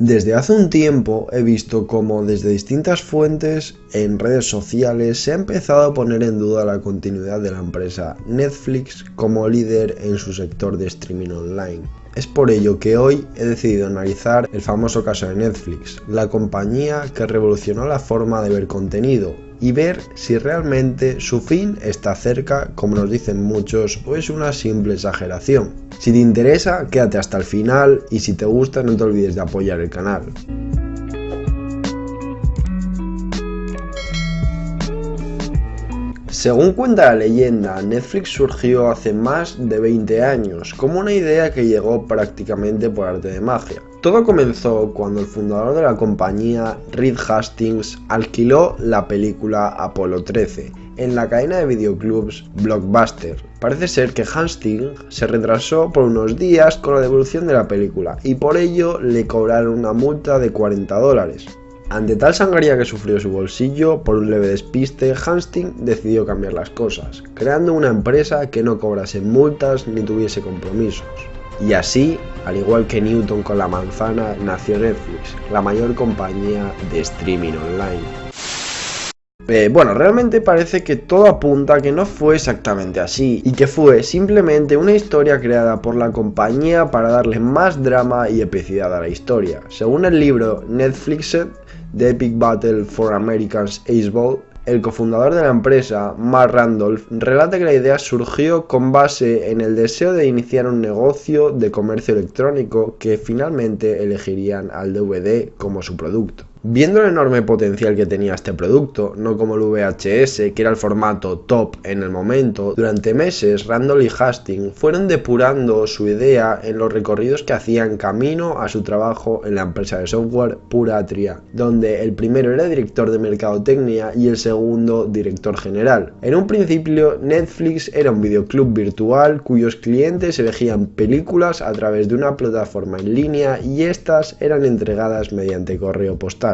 Desde hace un tiempo he visto cómo desde distintas fuentes en redes sociales se ha empezado a poner en duda la continuidad de la empresa Netflix como líder en su sector de streaming online. Es por ello que hoy he decidido analizar el famoso caso de Netflix, la compañía que revolucionó la forma de ver contenido, y ver si realmente su fin está cerca, como nos dicen muchos, o es una simple exageración. Si te interesa, quédate hasta el final y si te gusta no te olvides de apoyar el canal. Según cuenta la leyenda, Netflix surgió hace más de 20 años como una idea que llegó prácticamente por arte de magia. Todo comenzó cuando el fundador de la compañía, Reed Hastings, alquiló la película Apolo 13 en la cadena de videoclubs Blockbuster. Parece ser que Hastings se retrasó por unos días con la devolución de la película y por ello le cobraron una multa de $40. Ante tal sangría que sufrió su bolsillo por un leve despiste, Hastings decidió cambiar las cosas, creando una empresa que no cobrase multas ni tuviese compromisos. Y así, al igual que Newton con la manzana, nació Netflix, la mayor compañía de streaming online. Realmente parece que todo apunta a que no fue exactamente así, y que fue simplemente una historia creada por la compañía para darle más drama y epicidad a la historia. Según el libro Netflixed, The Epic Battle for America's Baseball, el cofundador de la empresa, Mark Randolph, relata que la idea surgió con base en el deseo de iniciar un negocio de comercio electrónico que finalmente elegirían al DVD como su producto. Viendo el enorme potencial que tenía este producto, no como el VHS, que era el formato top en el momento, durante meses Randolph y Hastings fueron depurando su idea en los recorridos que hacían camino a su trabajo en la empresa de software Puratria, donde el primero era director de mercadotecnia y el segundo director general. En un principio, Netflix era un videoclub virtual cuyos clientes elegían películas a través de una plataforma en línea y estas eran entregadas mediante correo postal.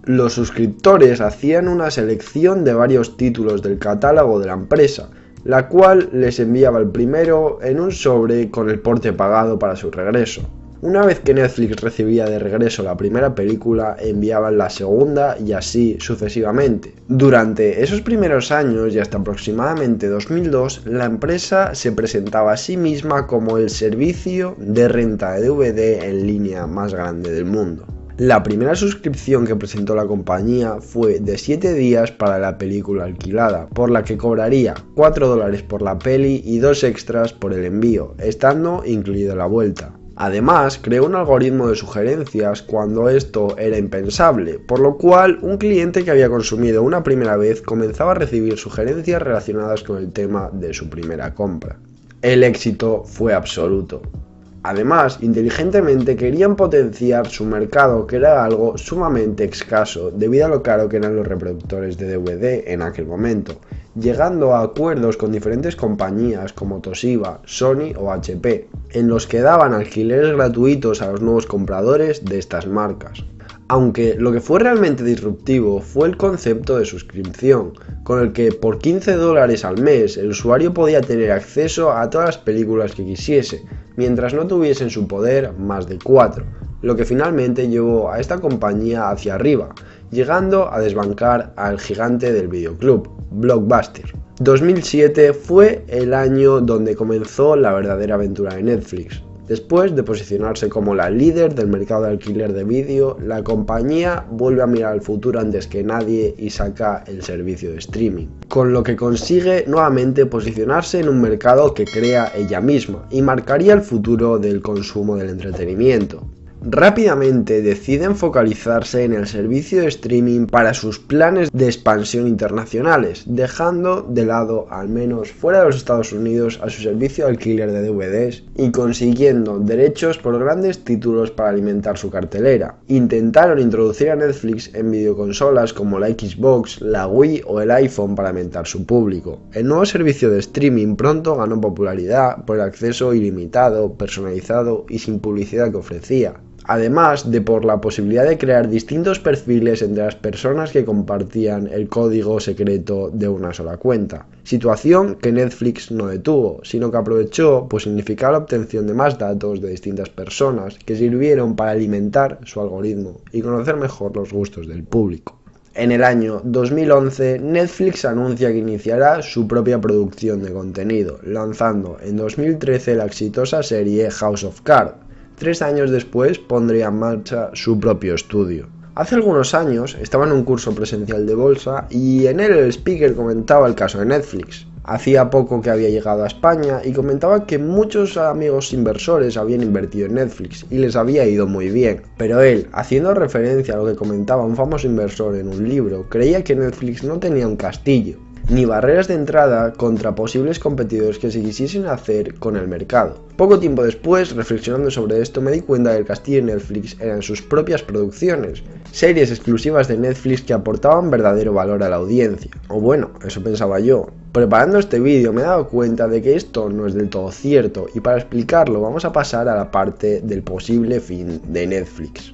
Los suscriptores hacían una selección de varios títulos del catálogo de la empresa, la cual les enviaba el primero en un sobre con el porte pagado para su regreso. Una vez que Netflix recibía de regreso la primera película, enviaban la segunda y así sucesivamente. Durante esos primeros años y hasta aproximadamente 2002, la empresa se presentaba a sí misma como el servicio de renta de DVD en línea más grande del mundo. La primera suscripción que presentó la compañía fue de 7 días para la película alquilada, por la que cobraría $4 por la peli y 2 extras por el envío, estando incluida la vuelta. Además, creó un algoritmo de sugerencias cuando esto era impensable, por lo cual un cliente que había consumido una primera vez comenzaba a recibir sugerencias relacionadas con el tema de su primera compra. El éxito fue absoluto. Además, inteligentemente querían potenciar su mercado, que era algo sumamente escaso debido a lo caro que eran los reproductores de DVD en aquel momento, llegando a acuerdos con diferentes compañías como Toshiba, Sony o HP, en los que daban alquileres gratuitos a los nuevos compradores de estas marcas. Aunque lo que fue realmente disruptivo fue el concepto de suscripción, con el que por $15 al mes el usuario podía tener acceso a todas las películas que quisiese, mientras no tuviese en su poder más de 4, lo que finalmente llevó a esta compañía hacia arriba, llegando a desbancar al gigante del videoclub, Blockbuster. 2007 fue el año donde comenzó la verdadera aventura de Netflix. Después de posicionarse como la líder del mercado de alquiler de vídeo, la compañía vuelve a mirar al futuro antes que nadie y saca el servicio de streaming, con lo que consigue nuevamente posicionarse en un mercado que crea ella misma y marcaría el futuro del consumo del entretenimiento. Rápidamente deciden focalizarse en el servicio de streaming para sus planes de expansión internacionales, dejando de lado, al menos fuera de los Estados Unidos, a su servicio de alquiler de DVDs y consiguiendo derechos por grandes títulos para alimentar su cartelera. Intentaron introducir a Netflix en videoconsolas como la Xbox, la Wii o el iPhone para aumentar su público. El nuevo servicio de streaming pronto ganó popularidad por el acceso ilimitado, personalizado y sin publicidad que ofrecía. además de por la posibilidad de crear distintos perfiles entre las personas que compartían el código secreto de una sola cuenta, situación que Netflix no detuvo, sino que aprovechó, pues significaba la obtención de más datos de distintas personas que sirvieron para alimentar su algoritmo y conocer mejor los gustos del público. En el año 2011, Netflix anuncia que iniciará su propia producción de contenido, lanzando en 2013 la exitosa serie House of Cards. 3 años después pondría en marcha su propio estudio. Hace algunos años estaba en un curso presencial de bolsa y en él el speaker comentaba el caso de Netflix. Hacía poco que había llegado a España y comentaba que muchos amigos inversores habían invertido en Netflix y les había ido muy bien. Pero él, haciendo referencia a lo que comentaba un famoso inversor en un libro, creía que Netflix no tenía un castillo, ni barreras de entrada contra posibles competidores que se quisiesen hacer con el mercado. Poco tiempo después, reflexionando sobre esto, me di cuenta que el castillo de Netflix eran sus propias producciones, series exclusivas de Netflix que aportaban verdadero valor a la audiencia. O bueno, eso pensaba yo. Preparando este vídeo me he dado cuenta de que esto no es del todo cierto y para explicarlo vamos a pasar a la parte del posible fin de Netflix.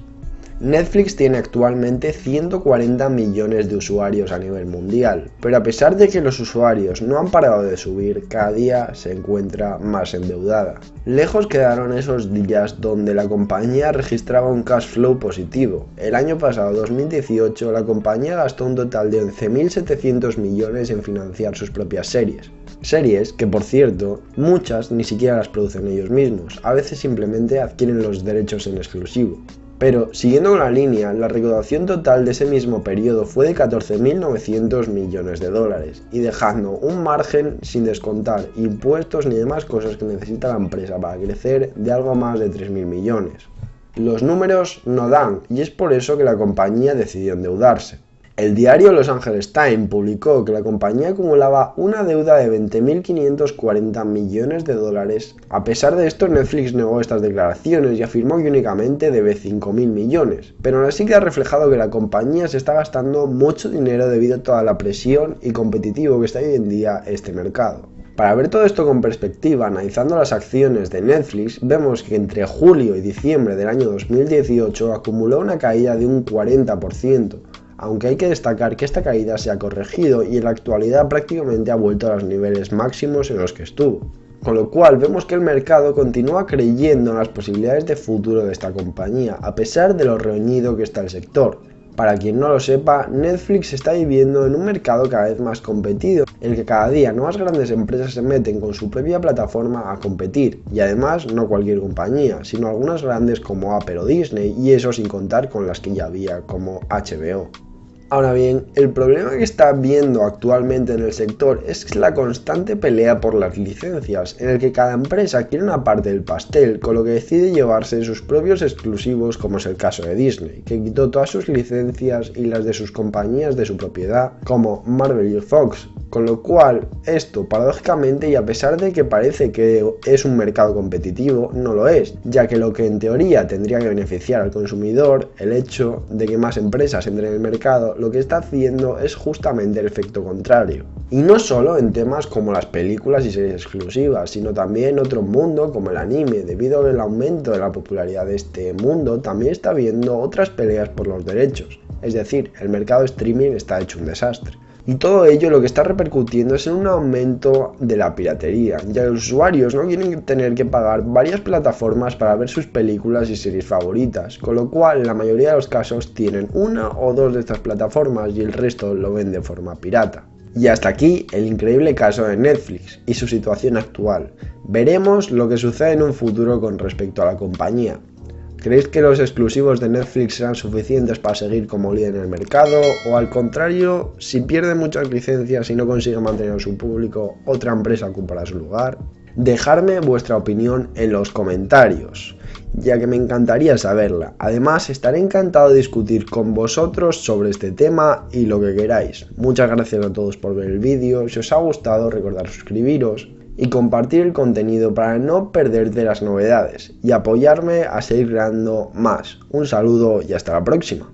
Netflix tiene actualmente 140 millones de usuarios a nivel mundial, pero a pesar de que los usuarios no han parado de subir, cada día se encuentra más endeudada. Lejos quedaron esos días donde la compañía registraba un cash flow positivo. El año pasado, 2018, la compañía gastó un total de 11.700 millones en financiar sus propias series. Series que, por cierto, muchas ni siquiera las producen ellos mismos, a veces simplemente adquieren los derechos en exclusivo. Pero, siguiendo con la línea, la recaudación total de ese mismo periodo fue de 14.900 millones de dólares, y dejando un margen sin descontar impuestos ni demás cosas que necesita la empresa para crecer de algo más de 3.000 millones. Los números no dan, y es por eso que la compañía decidió endeudarse. El diario Los Angeles Times publicó que la compañía acumulaba una deuda de 20.540 millones de dólares. A pesar de esto, Netflix negó estas declaraciones y afirmó que únicamente debe 5.000 millones. Pero aún así queda reflejado que la compañía se está gastando mucho dinero debido a toda la presión y competitivo que está hoy en día este mercado. Para ver todo esto con perspectiva, analizando las acciones de Netflix, vemos que entre julio y diciembre del año 2018 acumuló una caída de un 40%. Aunque hay que destacar que esta caída se ha corregido y en la actualidad prácticamente ha vuelto a los niveles máximos en los que estuvo. Con lo cual vemos que el mercado continúa creyendo en las posibilidades de futuro de esta compañía, a pesar de lo reñido que está el sector. Para quien no lo sepa, Netflix está viviendo en un mercado cada vez más competido, en el que cada día nuevas grandes empresas se meten con su propia plataforma a competir, y además no cualquier compañía, sino algunas grandes como Apple o Disney, y eso sin contar con las que ya había como HBO. Ahora bien, el problema que está viendo actualmente en el sector es la constante pelea por las licencias, en el que cada empresa quiere una parte del pastel, con lo que decide llevarse sus propios exclusivos, como es el caso de Disney, que quitó todas sus licencias y las de sus compañías de su propiedad, como Marvel y Fox, con lo cual esto, paradójicamente, y a pesar de que parece que es un mercado competitivo, no lo es, ya que lo que en teoría tendría que beneficiar al consumidor, el hecho de que más empresas entren en el mercado, lo que está haciendo es justamente el efecto contrario. Y no solo en temas como las películas y series exclusivas, sino también en otro mundo como el anime. Debido al aumento de la popularidad de este mundo, también está habiendo otras peleas por los derechos. Es decir, el mercado de streaming está hecho un desastre. Y todo ello lo que está repercutiendo es en un aumento de la piratería, ya que los usuarios no quieren tener que pagar varias plataformas para ver sus películas y series favoritas, con lo cual en la mayoría de los casos tienen una o dos de estas plataformas y el resto lo ven de forma pirata. Y hasta aquí el increíble caso de Netflix y su situación actual. Veremos lo que sucede en un futuro con respecto a la compañía. ¿Creéis que los exclusivos de Netflix serán suficientes para seguir como líder en el mercado? O al contrario, si pierde muchas licencias y no consigue mantener a su público, otra empresa ocupará su lugar? Dejadme vuestra opinión en los comentarios, ya que me encantaría saberla. Además, estaré encantado de discutir con vosotros sobre este tema y lo que queráis. Muchas gracias a todos por ver el vídeo. Si os ha gustado, recordad suscribiros y compartir el contenido para no perderte las novedades y apoyarme a seguir creando más. Un saludo y hasta la próxima.